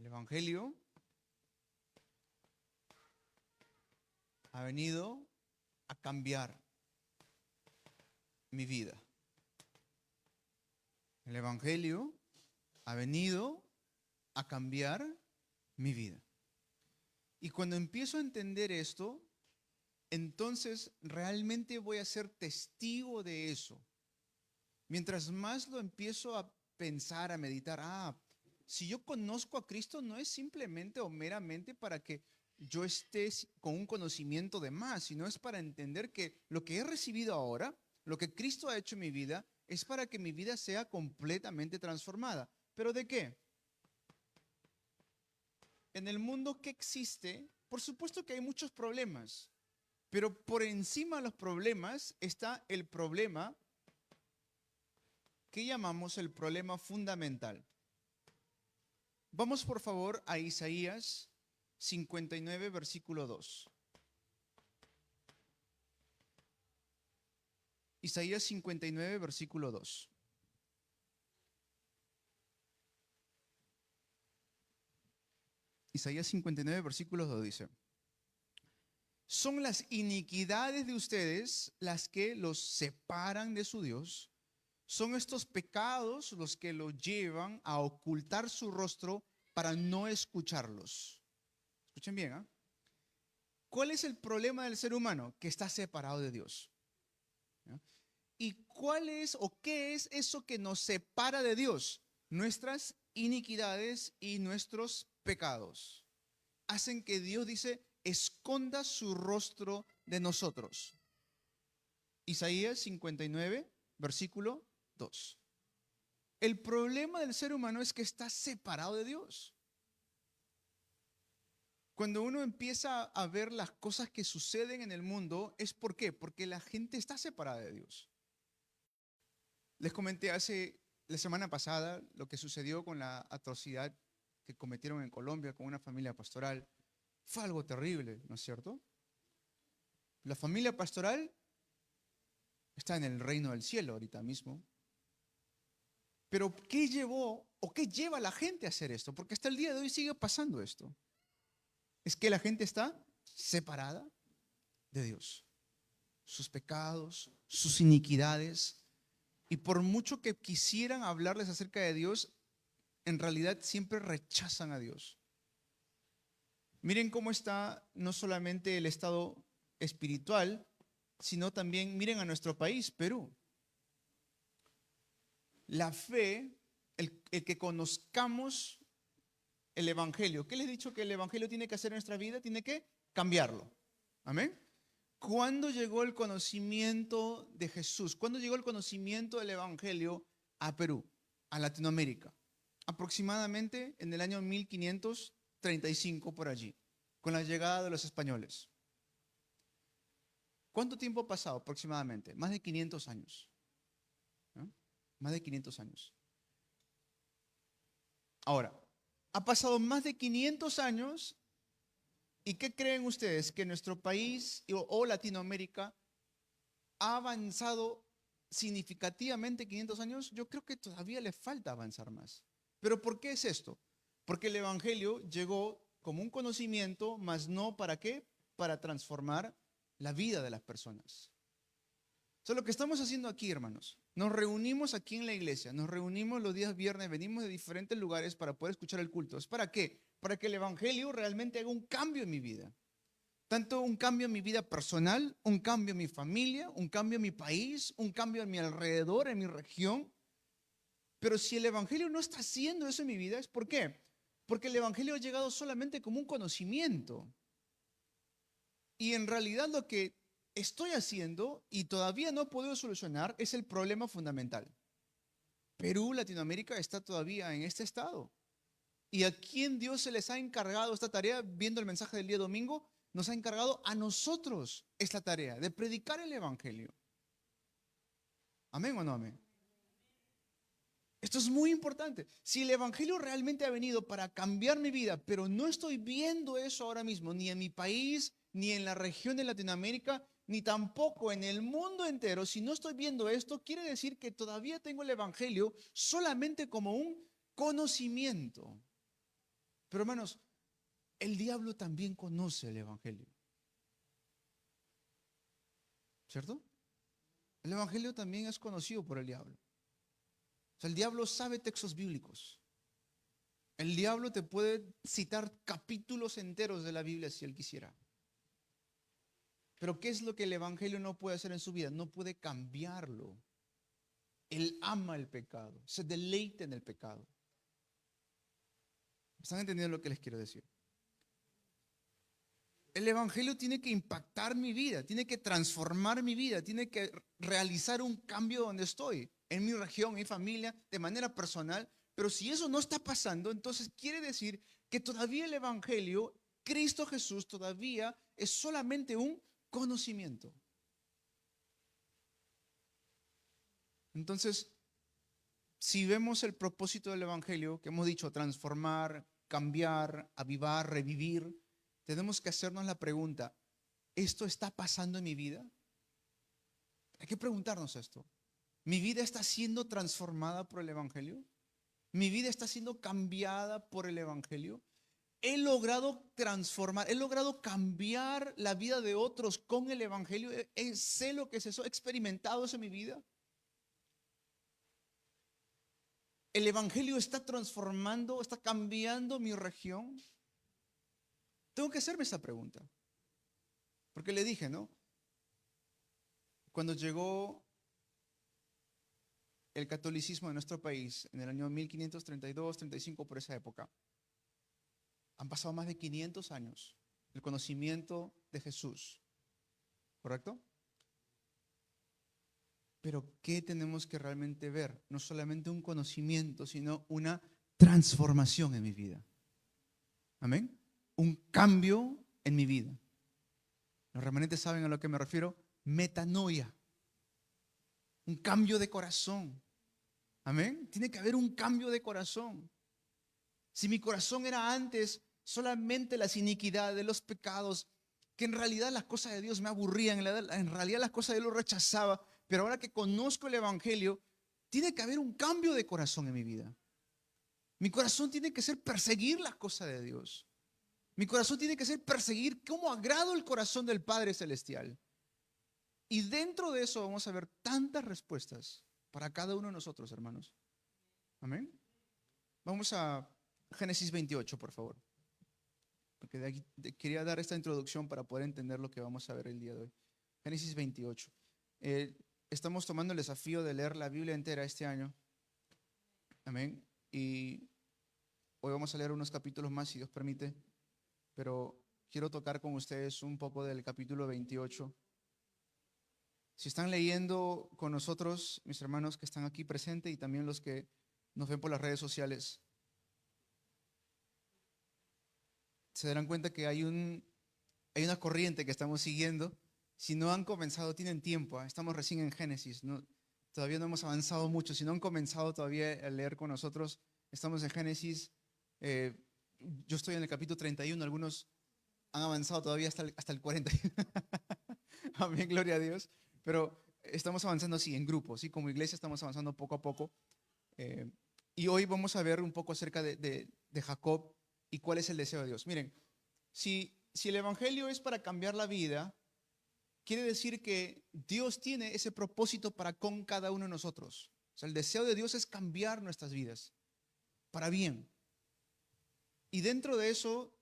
El Evangelio ha venido a cambiar mi vida. El Evangelio ha venido a cambiar mi vida. Y cuando empiezo a entender esto, entonces realmente voy a ser testigo de eso. Mientras más lo empiezo a pensar, a meditar, si yo conozco a Cristo no es simplemente o meramente para que yo esté con un conocimiento de más, sino es para entender que lo que he recibido ahora, lo que Cristo ha hecho en mi vida, es para que mi vida sea completamente transformada. ¿Pero de qué? En el mundo que existe, por supuesto que hay muchos problemas, pero por encima de los problemas está el problema que llamamos el problema fundamental. Vamos por favor a Isaías 59, versículo 2. Isaías 59, versículo 2. Isaías 59, versículo 2 dice: son las iniquidades de ustedes las que los separan de su Dios. Son estos pecados los que los llevan a ocultar su rostro para no escucharlos. Escuchen bien, ¿eh? ¿Cuál es el problema del ser humano? Que está separado de Dios. ¿Ya? ¿Y cuál es o qué es eso que nos separa de Dios? Nuestras iniquidades y nuestros pecados hacen que Dios dice, esconda su rostro de nosotros. Isaías 59, versículo 2. El problema del ser humano es que está separado de Dios. Cuando uno empieza a ver las cosas que suceden en el mundo, ¿es por qué? Porque la gente está separada de Dios. Les comenté la semana pasada lo que sucedió con la atrocidad que cometieron en Colombia con una familia pastoral. Fue algo terrible, ¿no es cierto? La familia pastoral está en el reino del cielo ahorita mismo. Pero ¿qué llevó o qué lleva a la gente a hacer esto? Porque hasta el día de hoy sigue pasando esto. Es que la gente está separada de Dios. Sus pecados, sus iniquidades. Y por mucho que quisieran hablarles acerca de Dios, en realidad siempre rechazan a Dios. Miren cómo está no solamente el estado espiritual, sino también miren a nuestro país, Perú. La fe, el que conozcamos el Evangelio. ¿Qué les he dicho que el Evangelio tiene que hacer en nuestra vida? Tiene que cambiarlo. Amén. ¿Cuándo llegó el conocimiento de Jesús? ¿Cuándo llegó el conocimiento del Evangelio a Perú, a Latinoamérica? Aproximadamente en el año 1535 por allí, con la llegada de los españoles. ¿Cuánto tiempo ha pasado aproximadamente? Más de 500 años. ¿No? Más de 500 años. Ahora, ha pasado más de 500 años y ¿qué creen ustedes? ¿Que nuestro país o Latinoamérica ha avanzado significativamente 500 años? Yo creo que todavía le falta avanzar más. ¿Pero por qué es esto? Porque el Evangelio llegó como un conocimiento, mas no ¿para qué? Para transformar la vida de las personas. Eso es lo que estamos haciendo aquí, hermanos. Nos reunimos aquí en la iglesia, nos reunimos los días viernes, venimos de diferentes lugares para poder escuchar el culto. ¿Es para qué? Para que el Evangelio realmente haga un cambio en mi vida. Tanto un cambio en mi vida personal, un cambio en mi familia, un cambio en mi país, un cambio en mi alrededor, en mi región. Pero si el Evangelio no está haciendo eso en mi vida, ¿es por qué? Porque el Evangelio ha llegado solamente como un conocimiento. Y en realidad lo que estoy haciendo y todavía no he podido solucionar es el problema fundamental. Perú, Latinoamérica está todavía en este estado. ¿Y a quién Dios se les ha encargado esta tarea? Viendo el mensaje del día domingo, nos ha encargado a nosotros esta tarea de predicar el Evangelio. ¿Amén o no amén? Esto es muy importante. Si el Evangelio realmente ha venido para cambiar mi vida, pero no estoy viendo eso ahora mismo, ni en mi país, ni en la región de Latinoamérica, ni tampoco en el mundo entero, si no estoy viendo esto, quiere decir que todavía tengo el Evangelio solamente como un conocimiento. Pero hermanos, el diablo también conoce el evangelio, ¿cierto? El evangelio también es conocido por el diablo. O sea, el diablo sabe textos bíblicos. El diablo te puede citar capítulos enteros de la Biblia si él quisiera. Pero ¿qué es lo que el evangelio no puede hacer en su vida? No puede cambiarlo. Él ama el pecado, se deleita en el pecado. ¿Están entendiendo lo que les quiero decir? El evangelio tiene que impactar mi vida, tiene que transformar mi vida, tiene que realizar un cambio donde estoy, en mi región, en mi familia, de manera personal. Pero si eso no está pasando, entonces quiere decir que todavía el evangelio, Cristo Jesús, todavía es solamente un conocimiento. Entonces, si vemos el propósito del evangelio, que hemos dicho, transformar, cambiar, avivar, revivir, tenemos que hacernos la pregunta, ¿esto está pasando en mi vida? Hay que preguntarnos esto. ¿Mi vida está siendo transformada por el evangelio? ¿Mi vida está siendo cambiada por el evangelio? ¿He logrado transformar, he logrado cambiar la vida de otros con el evangelio? ¿Sé lo que es eso? ¿He experimentado eso en mi vida? ¿El evangelio está transformando, está cambiando mi región? Tengo que hacerme esa pregunta. Porque le dije, ¿no? Cuando llegó el catolicismo en nuestro país, en el año 1532, 35, por esa época, han pasado más de 500 años del conocimiento de Jesús, ¿correcto? Pero ¿qué tenemos que realmente ver? No solamente un conocimiento, sino una transformación en mi vida. Amén. Un cambio en mi vida. Los remanentes saben a lo que me refiero. Metanoia. Un cambio de corazón. Amén. Tiene que haber un cambio de corazón. Si mi corazón era antes solamente las iniquidades, los pecados, que en realidad las cosas de Dios me aburrían, en realidad las cosas de Dios lo rechazaba, pero ahora que conozco el evangelio, tiene que haber un cambio de corazón en mi vida. Mi corazón tiene que ser perseguir las cosas de Dios. Mi corazón tiene que ser perseguir cómo agrado el corazón del Padre Celestial. Y dentro de eso vamos a ver tantas respuestas para cada uno de nosotros, hermanos. Amén. Vamos a Génesis 28, por favor. Porque de aquí quería dar esta introducción para poder entender lo que vamos a ver el día de hoy. Génesis 28. Estamos tomando el desafío de leer la Biblia entera este año. Amén. Y hoy vamos a leer unos capítulos más, si Dios permite. Pero quiero tocar con ustedes un poco del capítulo 28. Si están leyendo con nosotros, mis hermanos que están aquí presentes y también los que nos ven por las redes sociales, se darán cuenta que hay una corriente que estamos siguiendo. Si no han comenzado, tienen tiempo. Estamos recién en Génesis. Todavía no hemos avanzado mucho. Si no han comenzado todavía a leer con nosotros, estamos en Génesis. Yo estoy en el capítulo 31. Algunos han avanzado todavía hasta el 40. Amén, gloria a Dios. Pero estamos avanzando así, en grupos, ¿sí? Como iglesia estamos avanzando poco a poco. Y hoy vamos a ver un poco acerca de Jacob y cuál es el deseo de Dios. Miren, si el evangelio es para cambiar la vida, quiere decir que Dios tiene ese propósito para con cada uno de nosotros. O sea, el deseo de Dios es cambiar nuestras vidas para bien. Y dentro de eso,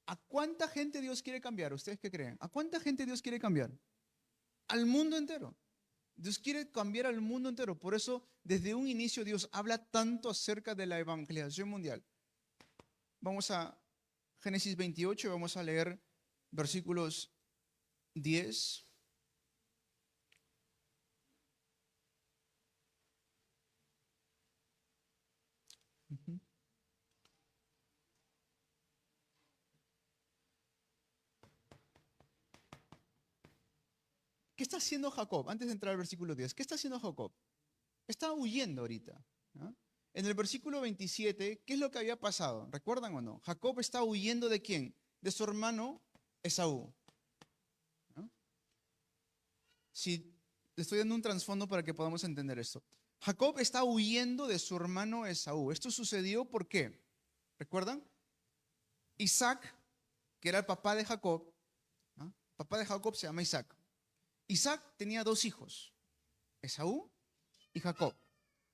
¿a cuánta gente Dios quiere cambiar? ¿Ustedes qué creen? ¿A cuánta gente Dios quiere cambiar? Al mundo entero. Dios quiere cambiar al mundo entero. Por eso, desde un inicio, Dios habla tanto acerca de la evangelización mundial. Vamos a Génesis 28 y vamos a leer versículos 10. ¿Qué está haciendo Jacob? Antes de entrar al versículo 10, ¿qué está haciendo Jacob? Está huyendo ahorita, ¿no? En el versículo 27, ¿qué es lo que había pasado? ¿Recuerdan o no? Jacob está huyendo ¿de quién? De su hermano Esaú, ¿no? Si le estoy dando un trasfondo para que podamos entender esto. Jacob está huyendo de su hermano Esaú. Esto sucedió ¿por qué? ¿Recuerdan? Isaac, que era el papá de Jacob, ¿no? El papá de Jacob se llama Isaac. Isaac tenía dos hijos, Esaú y Jacob,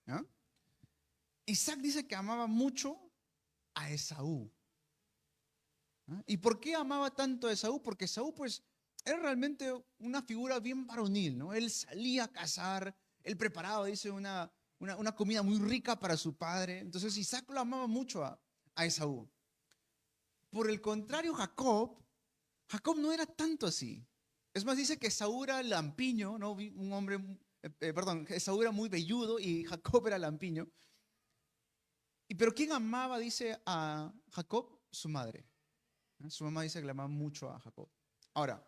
¿no? Isaac dice que amaba mucho a Esaú. ¿No? ¿Y por qué amaba tanto a Esaú? Porque Esaú, pues, era realmente una figura bien varonil, ¿no? Él salía a cazar, él preparaba, dice, una comida muy rica para su padre. Entonces Isaac lo amaba mucho a Esaú. Por el contrario, Jacob no era tanto así. Es más, dice que Esaú era lampiño, ¿no? Un hombre, perdón, Esaú era muy velludo y Jacob era lampiño. Pero ¿quién amaba, dice, a Jacob? Su madre. Su mamá dice que le amaba mucho a Jacob. Ahora,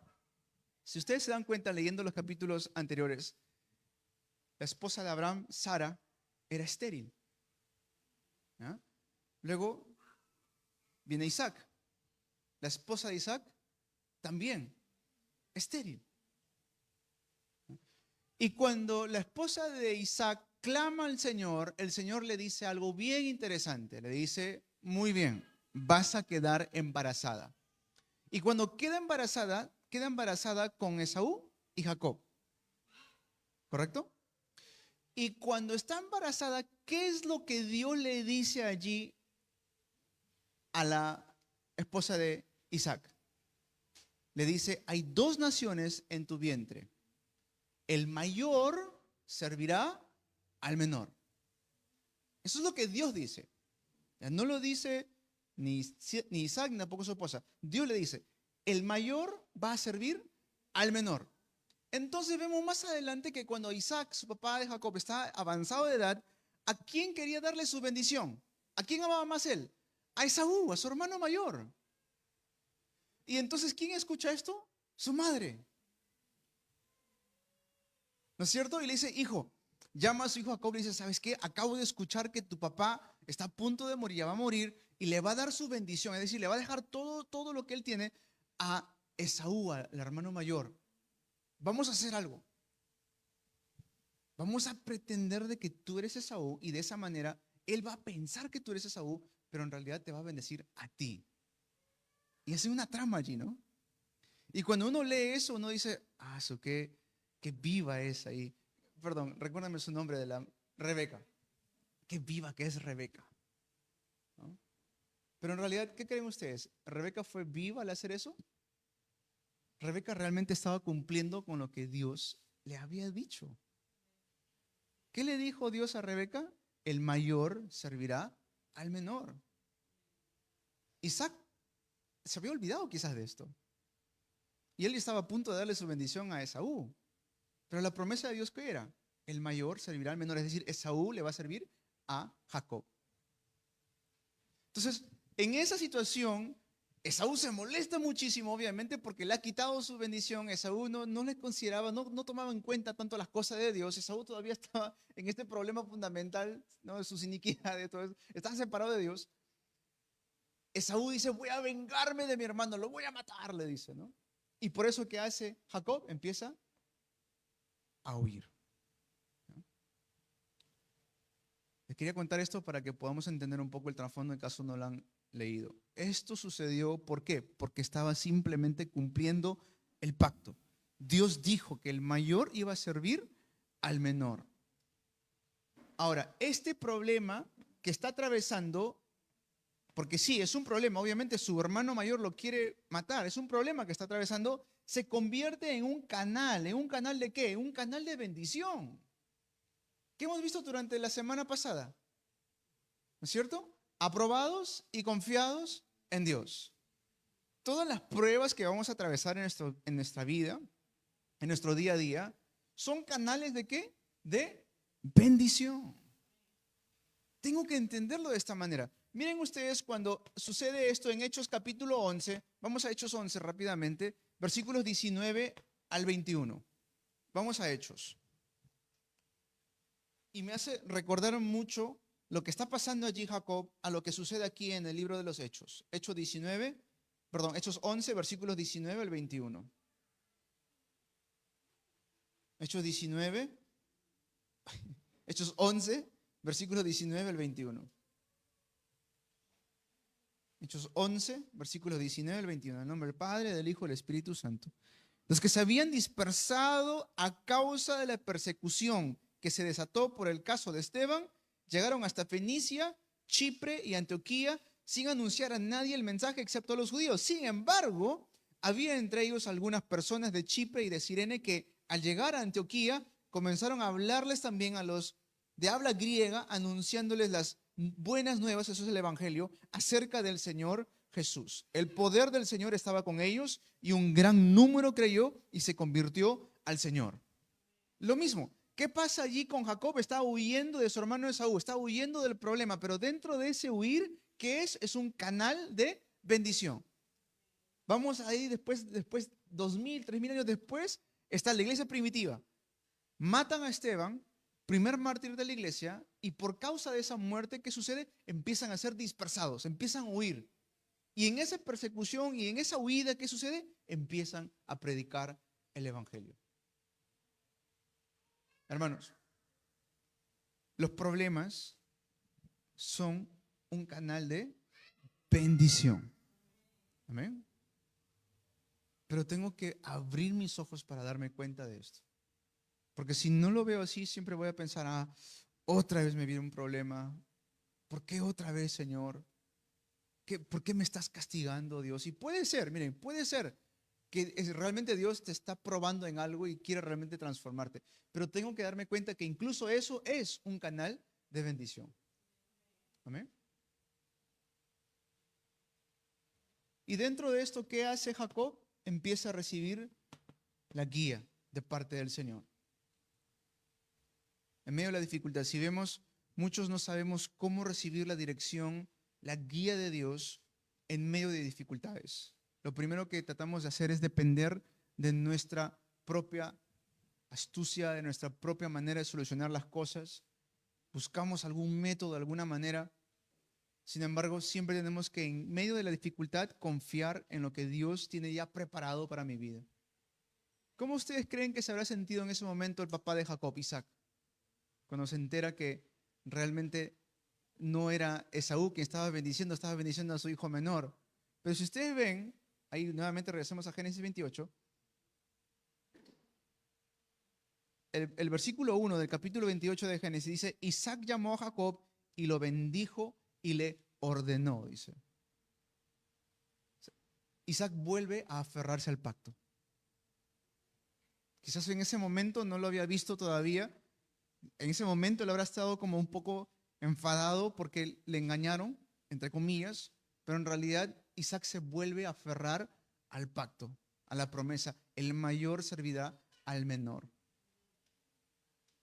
si ustedes se dan cuenta leyendo los capítulos anteriores, la esposa de Abraham, Sara, era estéril. ¿Ya? Luego viene Isaac. La esposa de Isaac también estéril. Y cuando la esposa de Isaac clama al Señor, el Señor le dice algo bien interesante. Le dice, muy bien, vas a quedar embarazada. Y cuando queda embarazada con Esaú y Jacob. ¿Correcto? Y cuando está embarazada, ¿qué es lo que Dios le dice allí a la esposa de Isaac? Le dice, hay dos naciones en tu vientre. El mayor servirá al menor. Eso es lo que Dios dice. No lo dice ni Isaac ni tampoco su esposa. Dios le dice, el mayor va a servir al menor. Entonces vemos más adelante que cuando Isaac, su papá de Jacob, está avanzado de edad, ¿a quién quería darle su bendición? ¿A quién amaba más él? A Esaú, a su hermano mayor. Y entonces, ¿quién escucha esto? Su madre. ¿No es cierto? Y le dice, hijo, llama a su hijo Jacob y le dice, ¿sabes qué? Acabo de escuchar que tu papá está a punto de morir, ya va a morir, y le va a dar su bendición, es decir, le va a dejar todo lo que él tiene a Esaú, al hermano mayor. Vamos a hacer algo. Vamos a pretender de que tú eres Esaú y de esa manera él va a pensar que tú eres Esaú, pero en realidad te va a bendecir a ti. Y hace una trama allí, ¿no? Y cuando uno lee eso, uno dice, ah, eso qué viva es ahí. Perdón, recuérdame su nombre de la Rebeca. Qué viva que es Rebeca, ¿no? Pero en realidad, ¿qué creen ustedes? ¿Rebeca fue viva al hacer eso? Rebeca realmente estaba cumpliendo con lo que Dios le había dicho. ¿Qué le dijo Dios a Rebeca? El mayor servirá al menor. Isaac se había olvidado quizás de esto. Y él estaba a punto de darle su bendición a Esaú. Pero la promesa de Dios, ¿qué era? El mayor servirá al menor, es decir, Esaú le va a servir a Jacob. Entonces, en esa situación, Esaú se molesta muchísimo, obviamente, porque le ha quitado su bendición. Esaú no le consideraba, no tomaba en cuenta tanto las cosas de Dios. Esaú todavía estaba en este problema fundamental, ¿no? De sus iniquidades, todo eso. Estaba separado de Dios. Esaú dice, voy a vengarme de mi hermano, lo voy a matar, le dice, ¿no? Y por eso, ¿qué hace Jacob? Empieza a huir. Les quería contar esto para que podamos entender un poco el trasfondo en caso no lo han leído. Esto sucedió, ¿por qué? Porque estaba simplemente cumpliendo el pacto. Dios dijo que el mayor iba a servir al menor. Ahora, este problema que está atravesando, porque sí, es un problema, obviamente su hermano mayor lo quiere matar, es un problema que está atravesando, se convierte en un canal de qué? Un canal de bendición. ¿Qué hemos visto durante la semana pasada? ¿No es cierto? Aprobados y confiados en Dios. Todas las pruebas que vamos a atravesar en nuestra vida, en nuestro día a día, son canales de qué? De bendición. Tengo que entenderlo de esta manera. Miren ustedes cuando sucede esto en Hechos capítulo 11, vamos a Hechos 11 rápidamente, versículos 19 al 21. Vamos a Hechos. Y me hace recordar mucho lo que está pasando allí Jacob a lo que sucede aquí en el libro de los Hechos. Hechos 11, versículos 19 al 21. Hechos 19, Hechos 11, versículos 19 al 21. Hechos 11, versículos 19 al 21. En el nombre del Padre, del Hijo y del Espíritu Santo. Los que se habían dispersado a causa de la persecución que se desató por el caso de Esteban, llegaron hasta Fenicia, Chipre y Antioquía sin anunciar a nadie el mensaje excepto a los judíos. Sin embargo, había entre ellos algunas personas de Chipre y de Cirene que al llegar a Antioquía comenzaron a hablarles también a los de habla griega, anunciándoles las buenas nuevas, eso es el Evangelio, acerca del Señor Jesús. El poder del Señor estaba con ellos y un gran número creyó y se convirtió al Señor. Lo mismo, ¿qué pasa allí con Jacob? Está huyendo de su hermano Esaú, está huyendo del problema, pero dentro de ese huir, ¿qué es? Es un canal de bendición. Vamos ahí después 2000, 3000 años después, está la iglesia primitiva. Matan a Esteban, primer mártir de la iglesia, y por causa de esa muerte, ¿qué sucede? Empiezan a ser dispersados, empiezan a huir. Y en esa persecución y en esa huida, ¿qué sucede? Empiezan a predicar el evangelio. Hermanos, los problemas son un canal de bendición. Amén. Pero tengo que abrir mis ojos para darme cuenta de esto. Porque si no lo veo así, siempre voy a pensar, otra vez me viene un problema. ¿Por qué otra vez, Señor? ¿Por qué me estás castigando, Dios? Y puede ser, miren, puede ser que realmente Dios te está probando en algo y quiere realmente transformarte. Pero tengo que darme cuenta que incluso eso es un canal de bendición. Amén. Y dentro de esto, ¿qué hace Jacob? Empieza a recibir la guía de parte del Señor. En medio de la dificultad, si vemos, muchos no sabemos cómo recibir la dirección, la guía de Dios en medio de dificultades. Lo primero que tratamos de hacer es depender de nuestra propia astucia, de nuestra propia manera de solucionar las cosas. Buscamos algún método, alguna manera. Sin embargo, siempre tenemos que en medio de la dificultad confiar en lo que Dios tiene ya preparado para mi vida. ¿Cómo ustedes creen que se habrá sentido en ese momento el papá de Jacob, Isaac? Cuando se entera que realmente no era Esaú quien estaba bendiciendo a su hijo menor. Pero si ustedes ven, ahí nuevamente regresamos a Génesis 28, el versículo 1 del capítulo 28 de Génesis dice, Isaac llamó a Jacob y lo bendijo y le ordenó, dice. Isaac vuelve a aferrarse al pacto. Quizás en ese momento no lo había visto todavía. En ese momento él habrá estado como un poco enfadado porque le engañaron, entre comillas, pero en realidad Isaac se vuelve a aferrar al pacto, a la promesa. El mayor servirá al menor.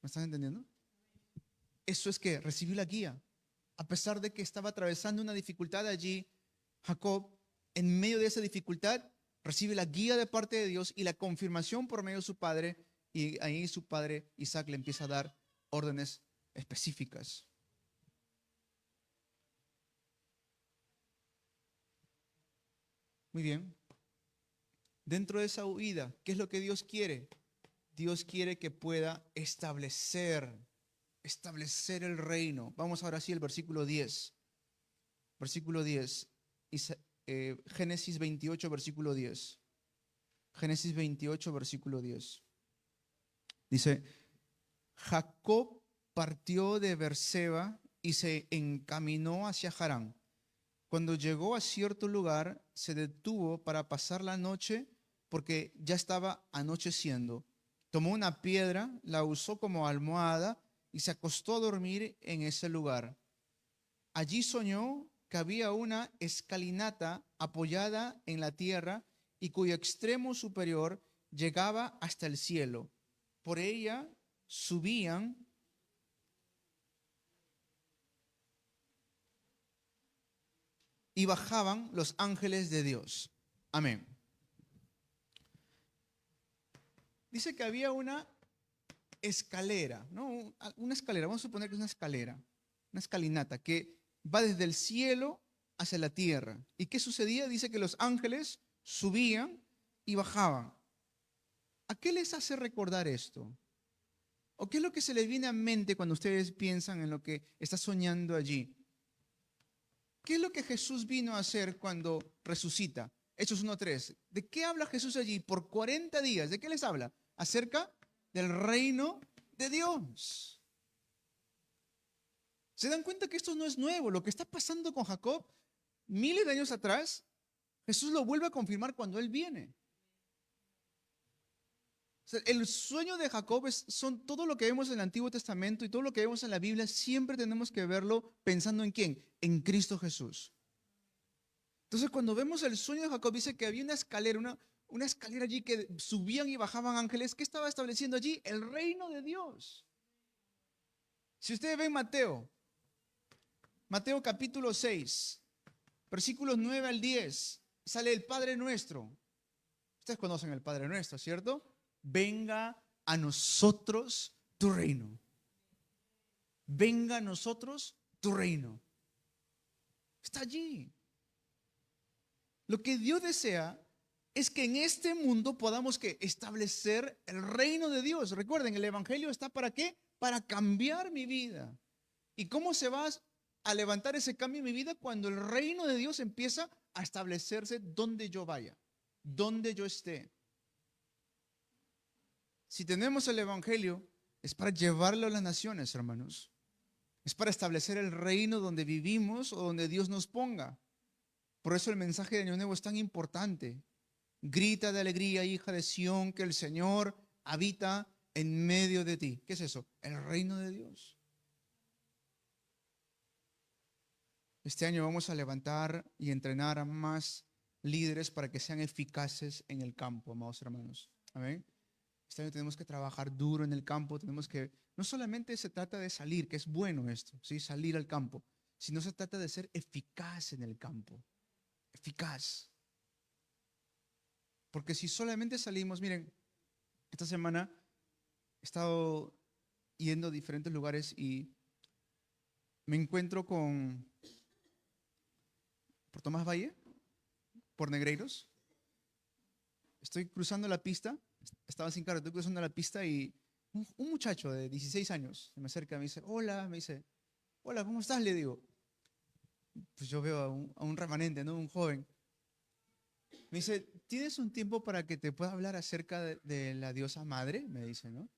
¿Me están entendiendo? Eso es que recibió la guía. A pesar de que estaba atravesando una dificultad allí, Jacob, en medio de esa dificultad, recibe la guía de parte de Dios y la confirmación por medio de su padre, y ahí su padre Isaac le empieza a dar órdenes específicas. Muy bien. Dentro de esa huida, ¿qué es lo que Dios quiere? Dios quiere que pueda establecer el reino. Vamos ahora sí al versículo 10. Versículo 10. Génesis 28, versículo 10. Génesis 28, versículo 10. Dice, Jacob partió de Beerseba y se encaminó hacia Harán. Cuando llegó a cierto lugar, se detuvo para pasar la noche porque ya estaba anocheciendo. Tomó una piedra, la usó como almohada y se acostó a dormir en ese lugar. Allí soñó que había una escalinata apoyada en la tierra y cuyo extremo superior llegaba hasta el cielo. Por ella subían y bajaban los ángeles de Dios. Amén. Dice que había una escalera, ¿no? Una escalera, vamos a suponer que es una escalera, una escalinata que va desde el cielo hacia la tierra. ¿Y qué sucedía? Dice que los ángeles subían y bajaban. ¿A qué les hace recordar esto? ¿O qué es lo que se les viene a mente cuando ustedes piensan en lo que está soñando allí? ¿Qué es lo que Jesús vino a hacer cuando resucita? Hechos 1:3. ¿De qué habla Jesús allí? Por 40 días. ¿De qué les habla? Acerca del reino de Dios. ¿Se dan cuenta que esto no es nuevo? Lo que está pasando con Jacob, miles de años atrás, Jesús lo vuelve a confirmar cuando Él viene. O sea, el sueño de Jacob son todo lo que vemos en el Antiguo Testamento y todo lo que vemos en la Biblia, siempre tenemos que verlo pensando en ¿quién? En Cristo Jesús. Entonces, cuando vemos el sueño de Jacob, dice que había una escalera, una escalera allí que subían y bajaban ángeles. ¿Qué estaba estableciendo allí? El reino de Dios. Si ustedes ven Mateo capítulo 6, versículos 9 al 10, sale el Padre Nuestro. Ustedes conocen el Padre Nuestro, ¿cierto? Venga a nosotros tu reino. Venga a nosotros tu reino. Está allí. Lo que Dios desea es que en este mundo podamos establecer el reino de Dios. Recuerden, el Evangelio está ¿para qué? Para cambiar mi vida. ¿Y cómo se va a levantar ese cambio en mi vida? Cuando el reino de Dios empieza a establecerse donde yo vaya, donde yo esté. Si tenemos el Evangelio, es para llevarlo a las naciones, hermanos. Es para establecer el reino donde vivimos o donde Dios nos ponga. Por eso el mensaje de Año Nuevo es tan importante. Grita de alegría, hija de Sión, que el Señor habita en medio de ti. ¿Qué es eso? El reino de Dios. Este año vamos a levantar y entrenar a más líderes para que sean eficaces en el campo, amados hermanos. Amén. Este año tenemos que trabajar duro en el campo. No solamente se trata de salir, que es bueno esto, ¿sí? Salir al campo, sino se trata de ser eficaz en el campo. Eficaz. Porque si solamente salimos, miren, esta semana he estado yendo a diferentes lugares y me encuentro por Tomás Valle, por Negreiros. Estoy cruzando la pista, estaba sin carro, estoy cruzando la pista y un muchacho de 16 años se me acerca, me dice, hola, hola, ¿cómo estás? Le digo, pues yo veo a un remanente, ¿no? Un joven. Me dice, ¿tienes un tiempo para que te pueda hablar acerca de la diosa madre? Me dice, ¿no?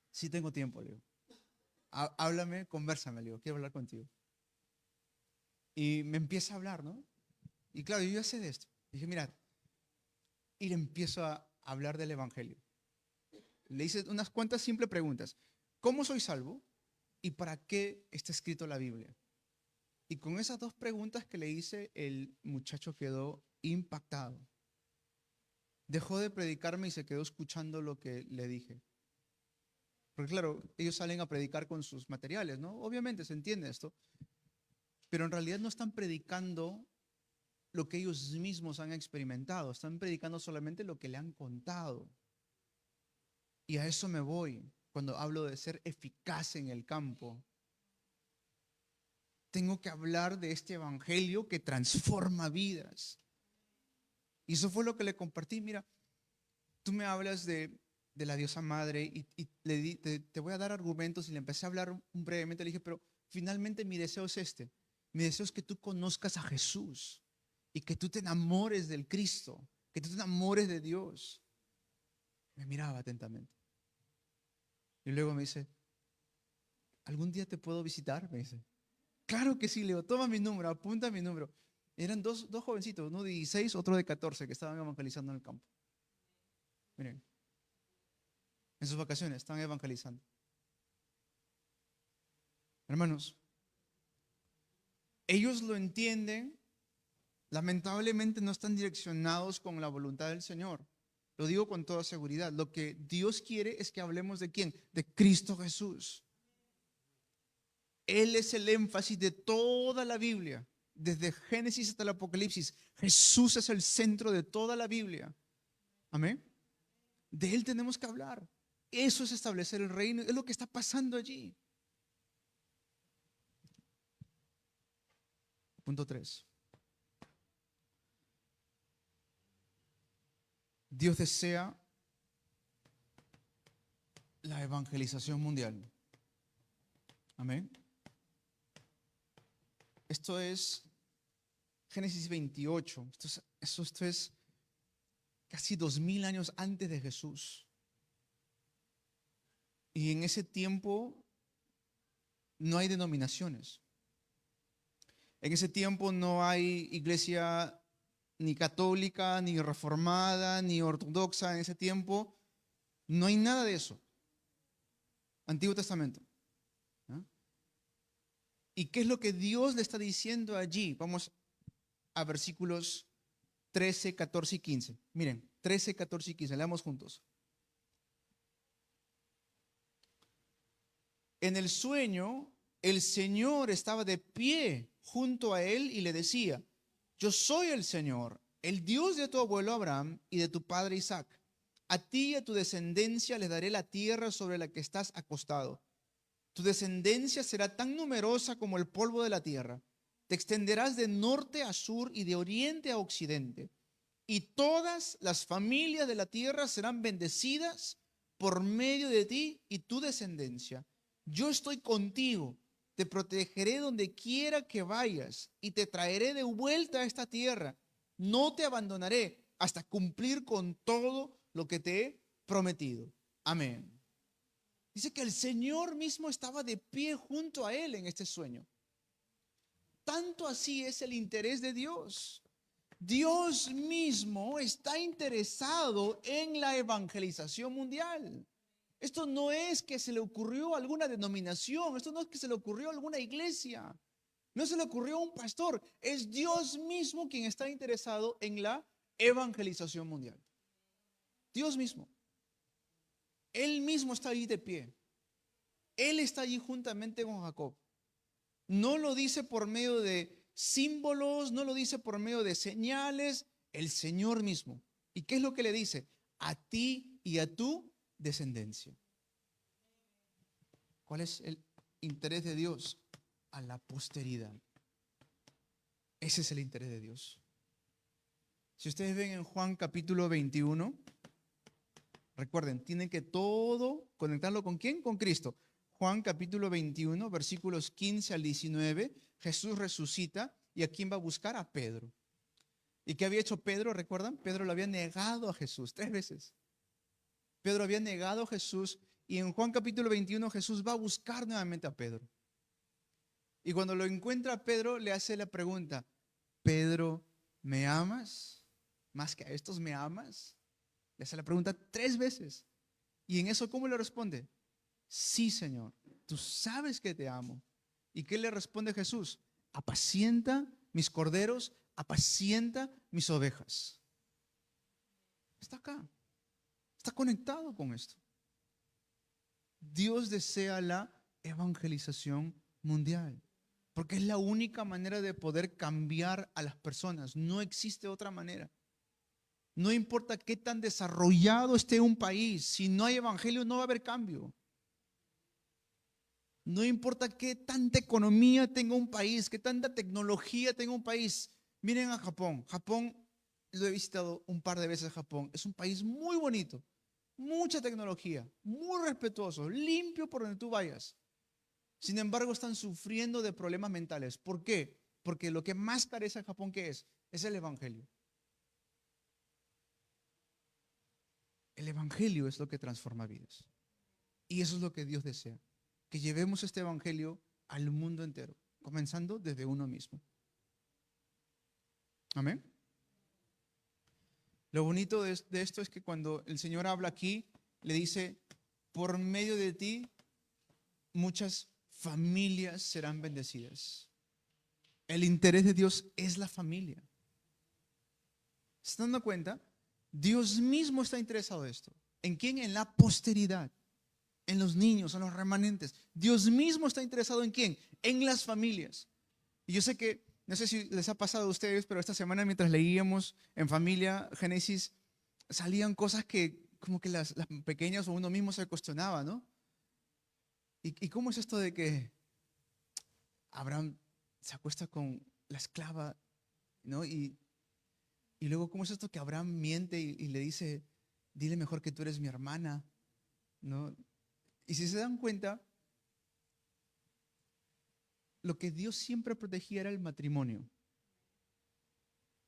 Sí tengo tiempo, le digo. Háblame, conversame, le digo, quiero hablar contigo. Y me empieza a hablar, ¿no? Y claro, yo ya sé de esto. Dije, mira, y le empiezo a hablar del Evangelio. Le hice unas cuantas simples preguntas. ¿Cómo soy salvo? ¿Y para qué está escrito la Biblia? Y con esas dos preguntas que le hice, el muchacho quedó impactado. Dejó de predicarme y se quedó escuchando lo que le dije. Porque claro, ellos salen a predicar con sus materiales, ¿no? Obviamente se entiende esto. Pero en realidad no están predicando lo que ellos mismos han experimentado. Están predicando solamente lo que le han contado. Y a eso me voy cuando hablo de ser eficaz en el campo. Tengo que hablar de este evangelio que transforma vidas. Y eso fue lo que le compartí. Mira, tú me hablas de la diosa madre y te voy a dar argumentos y le empecé a hablar brevemente. Le dije, pero finalmente mi deseo es este. Mi deseo es que tú conozcas a Jesús y que tú te enamores del Cristo, que tú te enamores de Dios. Me miraba atentamente. Y luego me dice, ¿algún día te puedo visitar? Me dice. Claro que sí, Leo, toma mi número, apunta mi número. Eran dos jovencitos, uno de 16, otro de 14, que estaban evangelizando en el campo. Miren, en sus vacaciones estaban evangelizando. Hermanos, ellos lo entienden, lamentablemente no están direccionados con la voluntad del Señor. Lo digo con toda seguridad. Lo que Dios quiere es que hablemos de ¿quién? De Cristo Jesús. Él es el énfasis de toda la Biblia, desde Génesis hasta el Apocalipsis. Jesús es el centro de toda la Biblia. Amén. De Él tenemos que hablar. Eso es establecer el reino. Es lo que está pasando allí. Punto 3. Dios desea la evangelización mundial. Amén. Esto es Génesis 28. Esto es casi 2000 años antes de Jesús. Y en ese tiempo no hay denominaciones. En ese tiempo no hay iglesia ni católica, ni reformada, ni ortodoxa. En ese tiempo no hay nada de eso. Antiguo Testamento. ¿No? ¿Y qué es lo que Dios le está diciendo allí? Vamos a versículos 13, 14 y 15. Miren, 13, 14 y 15. Leamos juntos. En el sueño, el Señor estaba de pie junto a él y le decía: yo soy el Señor, el Dios de tu abuelo Abraham y de tu padre Isaac. A ti y a tu descendencia les daré la tierra sobre la que estás acostado. Tu descendencia será tan numerosa como el polvo de la tierra. Te extenderás de norte a sur y de oriente a occidente. Y todas las familias de la tierra serán bendecidas por medio de ti y tu descendencia. Yo estoy contigo, te protegeré donde quiera que vayas y te traeré de vuelta a esta tierra. No te abandonaré hasta cumplir con todo lo que te he prometido. Amén. Dice que el Señor mismo estaba de pie junto a él en este sueño. Tanto así es el interés de Dios. Dios mismo está interesado en la evangelización mundial. Esto no es que se le ocurrió a alguna denominación, esto no es que se le ocurrió a alguna iglesia, no se le ocurrió a un pastor, es Dios mismo quien está interesado en la evangelización mundial. Dios mismo. Él mismo está ahí de pie. Él está allí juntamente con Jacob. No lo dice por medio de símbolos, no lo dice por medio de señales, el Señor mismo. ¿Y qué es lo que le dice? A ti y a tu descendencia. ¿Cuál es el interés de Dios? A la posteridad. Ese es el interés de Dios. Si ustedes ven en Juan capítulo 21, recuerden, tienen que todo conectarlo ¿con quién? Con Cristo. Juan capítulo 21, versículos 15 al 19, Jesús resucita y ¿a quién va a buscar? A Pedro. ¿Y qué había hecho Pedro? ¿Recuerdan? Pedro lo había negado a Jesús 3 veces. Pedro había negado a Jesús y en Juan capítulo 21 Jesús va a buscar nuevamente a Pedro. Y cuando lo encuentra a Pedro le hace la pregunta: Pedro, ¿me amas? ¿Más que a estos me amas? Le hace la pregunta 3 veces. Y en eso, ¿cómo le responde? Sí, Señor, tú sabes que te amo. ¿Y qué le responde Jesús? Apacienta mis corderos, apacienta mis ovejas. Está acá, está conectado con esto. Dios desea la evangelización mundial, porque es la única manera de poder cambiar a las personas. No existe otra manera. No importa qué tan desarrollado esté un país, si no hay evangelio no va a haber cambio. No importa qué tanta economía tenga un país, qué tanta tecnología tenga un país. Miren a Japón. Japón, lo he visitado un par de veces Japón. Es un país muy bonito, mucha tecnología, muy respetuoso, limpio por donde tú vayas. Sin embargo, están sufriendo de problemas mentales. ¿Por qué? Porque lo que más carece en Japón, ¿qué es? Es el evangelio. El evangelio es lo que transforma vidas. Y eso es lo que Dios desea. Que llevemos este evangelio al mundo entero, comenzando desde uno mismo. Amén. Lo bonito de esto es que cuando el Señor habla aquí, le dice: por medio de ti, muchas familias serán bendecidas. El interés de Dios es la familia. ¿Se están dando cuenta? Dios mismo está interesado en esto. ¿En quién? En la posteridad. En los niños, en los remanentes. Dios mismo está interesado ¿en quién? En las familias. Y yo sé que, no sé si les ha pasado a ustedes, pero esta semana mientras leíamos en familia Génesis, salían cosas que como que las pequeñas o uno mismo se cuestionaba, ¿no? ¿Y cómo es esto de que Abraham se acuesta con la esclava, ¿no? Y luego, ¿cómo es esto que Abraham miente y le dice: dile mejor que tú eres mi hermana, ¿no? Y si se dan cuenta, lo que Dios siempre protegía era el matrimonio.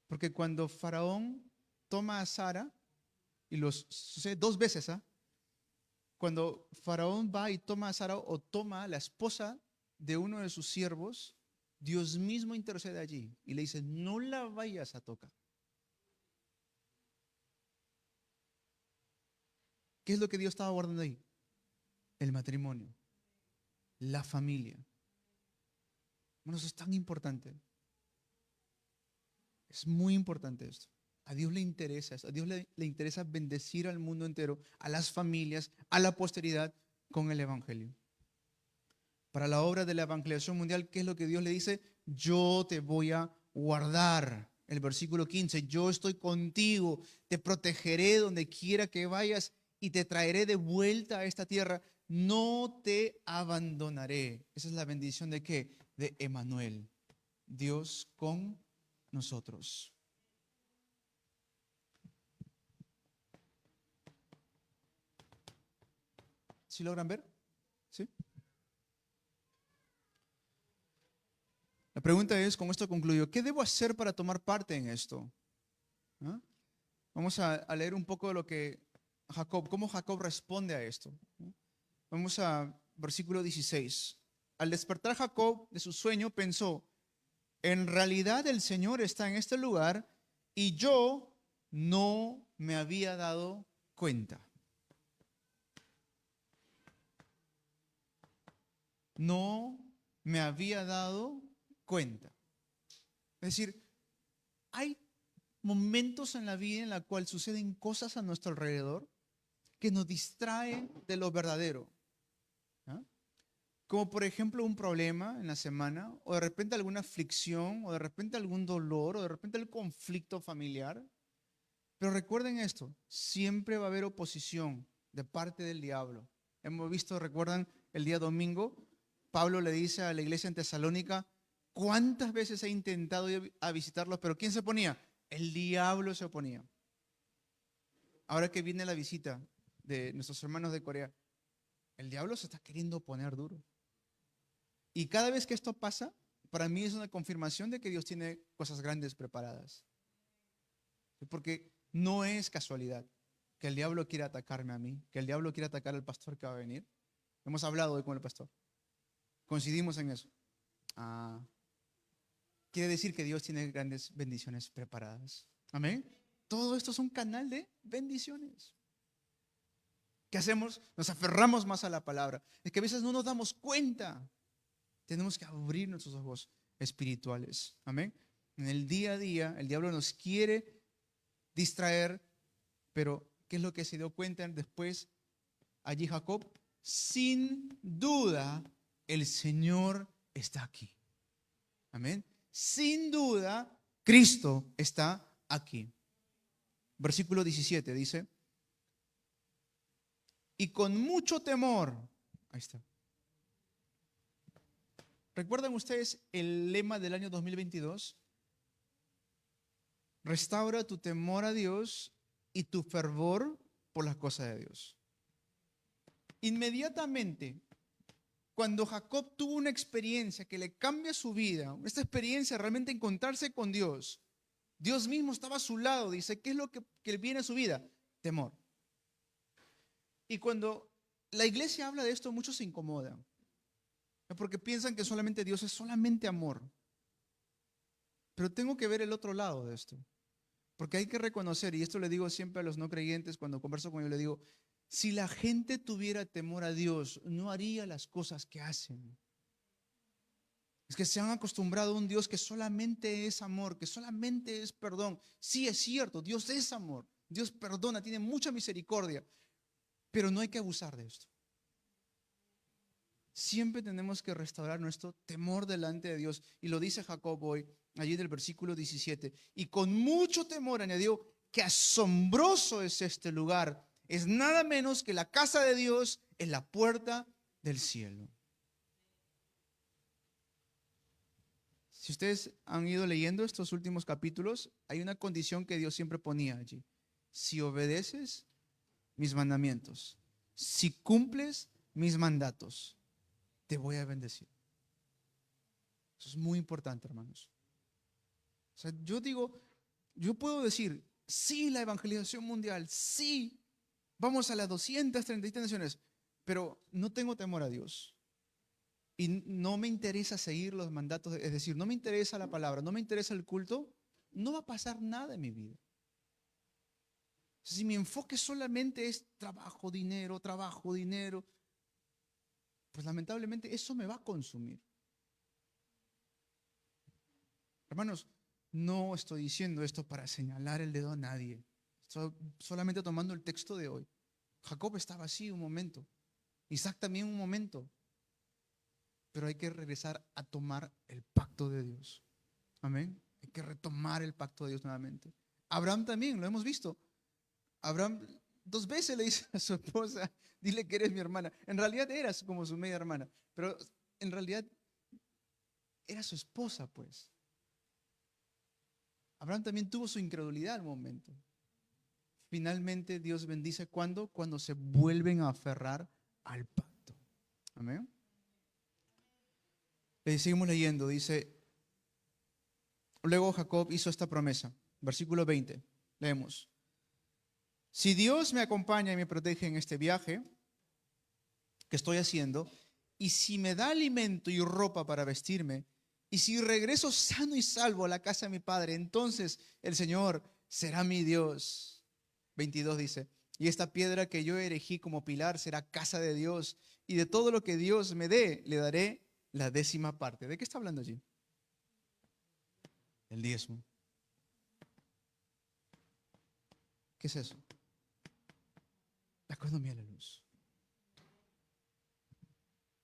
Porque cuando Faraón toma a Sara, y sucede dos veces, ¿ah? Cuando Faraón va y toma a Sara o toma a la esposa de uno de sus siervos, Dios mismo intercede allí y le dice, no la vayas a tocar. ¿Qué es lo que Dios estaba guardando ahí? El matrimonio, la familia. Bueno, eso es tan importante. Es muy importante esto. A Dios le interesa esto. A Dios le interesa bendecir al mundo entero, a las familias, a la posteridad con el Evangelio. Para la obra de la evangelización mundial, ¿qué es lo que Dios le dice? Yo te voy a guardar. El versículo 15, yo estoy contigo, te protegeré donde quiera que vayas y te traeré de vuelta a esta tierra. No te abandonaré. Esa es la bendición de ¿qué? De Emmanuel, Dios con nosotros. ¿Sí logran ver? ¿Sí? La pregunta es, con esto concluyo, ¿qué debo hacer para tomar parte en esto? ¿Ah? Vamos a leer un poco de lo que cómo Jacob responde a esto. Vamos a versículo 16. Al despertar Jacob de su sueño pensó, en realidad el Señor está en este lugar y yo no me había dado cuenta. No me había dado cuenta. Es decir, hay momentos en la vida en la cual suceden cosas a nuestro alrededor que nos distraen de lo verdadero. ¿Ah? Como por ejemplo un problema en la semana, o de repente alguna aflicción, o de repente algún dolor, o de repente el conflicto familiar. Pero recuerden esto, siempre va a haber oposición de parte del diablo. Hemos visto, recuerdan, el día domingo, Pablo le dice a la iglesia en Tesalónica, ¿cuántas veces he intentado ir a visitarlos? Pero ¿quién se oponía? El diablo se oponía. Ahora que viene la visita de nuestros hermanos de Corea, el diablo se está queriendo poner duro. Y cada vez que esto pasa, para mí es una confirmación de que Dios tiene cosas grandes preparadas. Porque no es casualidad que el diablo quiera atacarme a mí, que el diablo quiera atacar al pastor que va a venir. Hemos hablado hoy con el pastor. Coincidimos en eso. Quiere decir que Dios tiene grandes bendiciones preparadas. Amén. Todo esto es un canal de bendiciones. ¿Qué hacemos? Nos aferramos más a la palabra. Es que a veces no nos damos cuenta. Tenemos que abrir nuestros ojos espirituales. Amén. En el día a día, el diablo nos quiere distraer, pero ¿qué es lo que se dio cuenta después allí Jacob? Sin duda, el Señor está aquí. Amén. Sin duda, Cristo está aquí. Versículo 17 dice, y con mucho temor, ahí está. ¿Recuerdan ustedes el lema del año 2022? Restaura tu temor a Dios y tu fervor por las cosas de Dios. Inmediatamente, cuando Jacob tuvo una experiencia que le cambia su vida, esta experiencia realmente encontrarse con Dios, Dios mismo estaba a su lado, dice, ¿qué es lo que viene a su vida? Temor. Y cuando la iglesia habla de esto, muchos se incomodan, porque piensan que solamente Dios es solamente amor. Pero tengo que ver el otro lado de esto. Porque hay que reconocer, y esto le digo siempre a los no creyentes cuando converso con ellos, le digo, si la gente tuviera temor a Dios, no haría las cosas que hacen. Es que se han acostumbrado a un Dios que solamente es amor, que solamente es perdón. Sí, es cierto, Dios es amor, Dios perdona, tiene mucha misericordia, pero no hay que abusar de esto. Siempre tenemos que restaurar nuestro temor delante de Dios. Y lo dice Jacob hoy, allí del versículo 17. Y con mucho temor añadió, qué asombroso es este lugar. Es nada menos que la casa de Dios en la puerta del cielo. Si ustedes han ido leyendo estos últimos capítulos, hay una condición que Dios siempre ponía allí. Si obedeces mis mandamientos, si cumples mis mandatos, te voy a bendecir. Eso es muy importante, hermanos. O sea, yo puedo decir, sí, la evangelización mundial, sí, vamos a las 233 naciones, pero no tengo temor a Dios. Y no me interesa seguir los mandatos, es decir, no me interesa la palabra, no me interesa el culto, no va a pasar nada en mi vida. Si mi enfoque solamente es trabajo, dinero, pues lamentablemente eso me va a consumir. Hermanos, no estoy diciendo esto para señalar el dedo a nadie. Estoy solamente tomando el texto de hoy. Jacob estaba así un momento. Isaac también un momento. Pero hay que regresar a tomar el pacto de Dios. Amén. Hay que retomar el pacto de Dios nuevamente. Abraham también, lo hemos visto. Abraham 2 veces le dice a su esposa, dile que eres mi hermana. En realidad eras como su media hermana, pero en realidad era su esposa, pues. Abraham también tuvo su incredulidad al momento. Finalmente Dios bendice cuando se vuelven a aferrar al pacto. Amén. Le seguimos leyendo, dice, luego Jacob hizo esta promesa. Versículo 20, leemos. Si Dios me acompaña y me protege en este viaje que estoy haciendo, y si me da alimento y ropa para vestirme, y si regreso sano y salvo a la casa de mi padre, entonces el Señor será mi Dios. 22 dice, y esta piedra que yo erigí como pilar será casa de Dios, y de todo lo que Dios me dé, le daré la 10ª parte. ¿De qué está hablando allí? El diezmo. ¿Qué es eso? La economía de la luz.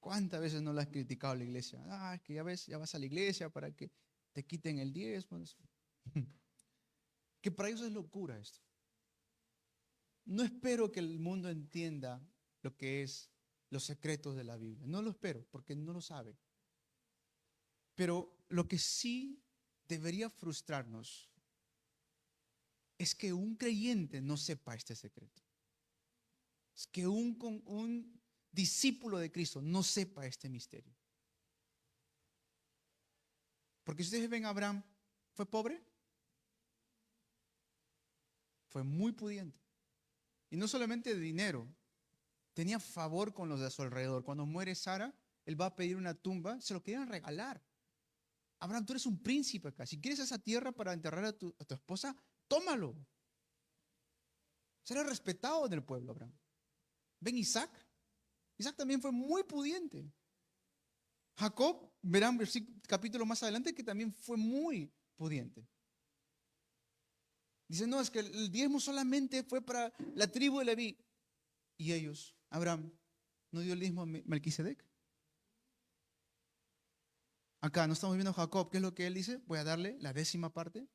¿Cuántas veces no la has criticado a la iglesia? Es que ya ves, ya vas a la iglesia para que te quiten el diezmo. Que para ellos es locura esto. No espero que el mundo entienda lo que es los secretos de la Biblia. No lo espero, porque no lo sabe. Pero lo que sí debería frustrarnos es que un creyente no sepa este secreto. Es que un discípulo de Cristo no sepa este misterio. Porque si ustedes ven a Abraham, ¿fue pobre? Fue muy pudiente. Y no solamente de dinero, tenía favor con los de a su alrededor. Cuando muere Sara, él va a pedir una tumba, se lo querían regalar. Abraham, tú eres un príncipe acá. Si quieres esa tierra para enterrar a tu esposa, tómalo. Será respetado en el pueblo, Abraham. Ven Isaac. Isaac también fue muy pudiente. Jacob, verán capítulo más adelante, que también fue muy pudiente. Dice, no, es que el diezmo solamente fue para la tribu de Leví. Y ellos, Abraham, ¿no dio el diezmo a Melquisedec? Acá no estamos viendo a Jacob, ¿qué es lo que él dice? Voy a darle la 10ª parte.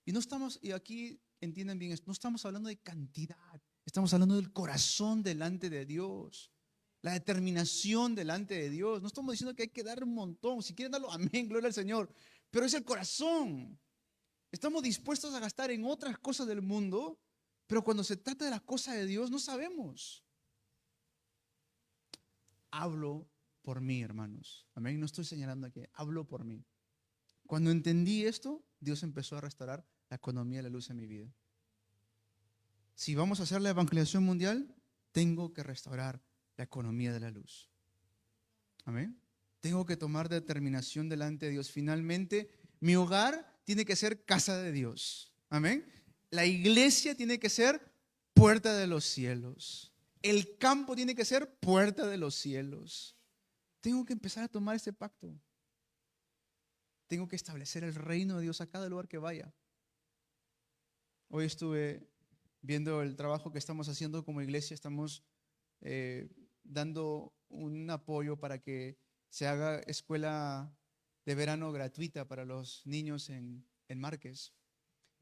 Y aquí entienden bien esto, no estamos hablando de cantidad, estamos hablando del corazón delante de Dios, la determinación delante de Dios. No estamos diciendo que hay que dar un montón, si quieren darlo, amén, gloria al Señor, pero es el corazón. Estamos dispuestos a gastar en otras cosas del mundo, pero cuando se trata de las cosas de Dios no sabemos. Hablo por mí, hermanos. Amén, no estoy señalando aquí, hablo por mí. Cuando entendí esto, Dios empezó a restaurar la economía de la luz en mi vida. Si vamos a hacer la evangelización mundial, tengo que restaurar la economía de la luz. Amén. Tengo que tomar determinación delante de Dios. Finalmente, mi hogar tiene que ser casa de Dios. Amén. La iglesia tiene que ser puerta de los cielos. El campo tiene que ser puerta de los cielos. Tengo que empezar a tomar este pacto. Tengo que establecer el reino de Dios a cada lugar que vaya. Hoy estuve viendo el trabajo que estamos haciendo como iglesia. Estamos dando un apoyo para que se haga escuela de verano gratuita para los niños en Márquez.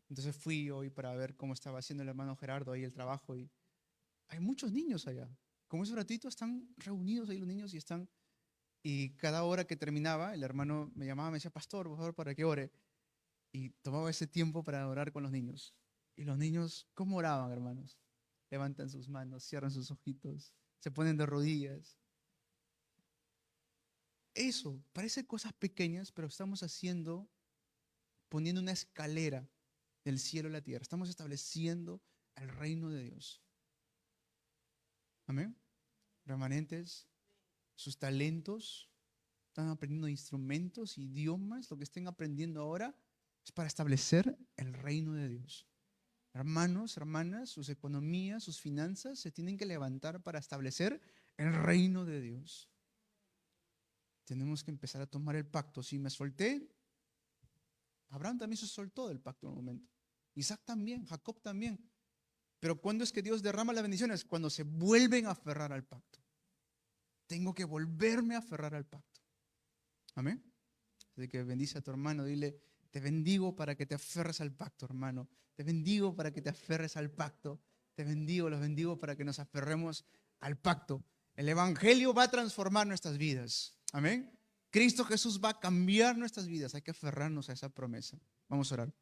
Entonces fui hoy para ver cómo estaba haciendo el hermano Gerardo ahí el trabajo, y hay muchos niños allá. Como es gratuito, están reunidos ahí los niños y cada hora que terminaba, el hermano me llamaba, me decía, pastor, por favor, para que ore. Y tomaba ese tiempo para orar con los niños. Y los niños, ¿cómo oraban, hermanos? Levantan sus manos, cierran sus ojitos, se ponen de rodillas. eso, parece cosas pequeñas, pero estamos poniendo una escalera del cielo a la tierra. Estamos estableciendo el reino de Dios. Amén. Remanentes, sus talentos, están aprendiendo instrumentos, idiomas, lo que estén aprendiendo ahora es para establecer el reino de Dios. Hermanos, hermanas, sus economías, sus finanzas se tienen que levantar para establecer el reino de Dios. Tenemos que empezar a tomar el pacto. Si me solté, Abraham también se soltó del pacto en un momento. Isaac también, Jacob también. Pero ¿cuándo es que Dios derrama las bendiciones? Cuando se vuelven a aferrar al pacto. Tengo que volverme a aferrar al pacto. Amén. Así que bendice a tu hermano, dile, te bendigo para que te aferres al pacto, hermano. Te bendigo para que te aferres al pacto. Te bendigo, los bendigo para que nos aferremos al pacto. El evangelio va a transformar nuestras vidas. Amén. Cristo Jesús va a cambiar nuestras vidas. Hay que aferrarnos a esa promesa. Vamos a orar.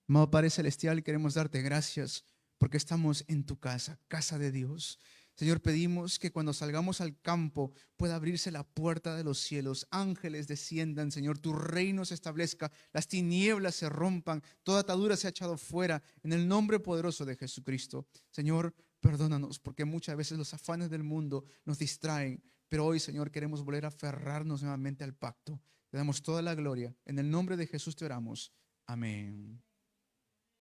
Amado Padre Celestial, queremos darte gracias porque estamos en tu casa, casa de Dios. Señor, pedimos que cuando salgamos al campo pueda abrirse la puerta de los cielos, ángeles desciendan, Señor, tu reino se establezca, las tinieblas se rompan, toda atadura sea echado fuera, en el nombre poderoso de Jesucristo. Señor, perdónanos porque muchas veces los afanes del mundo nos distraen, pero hoy, Señor, queremos volver a aferrarnos nuevamente al pacto. Te damos toda la gloria. En el nombre de Jesús te oramos. Amén.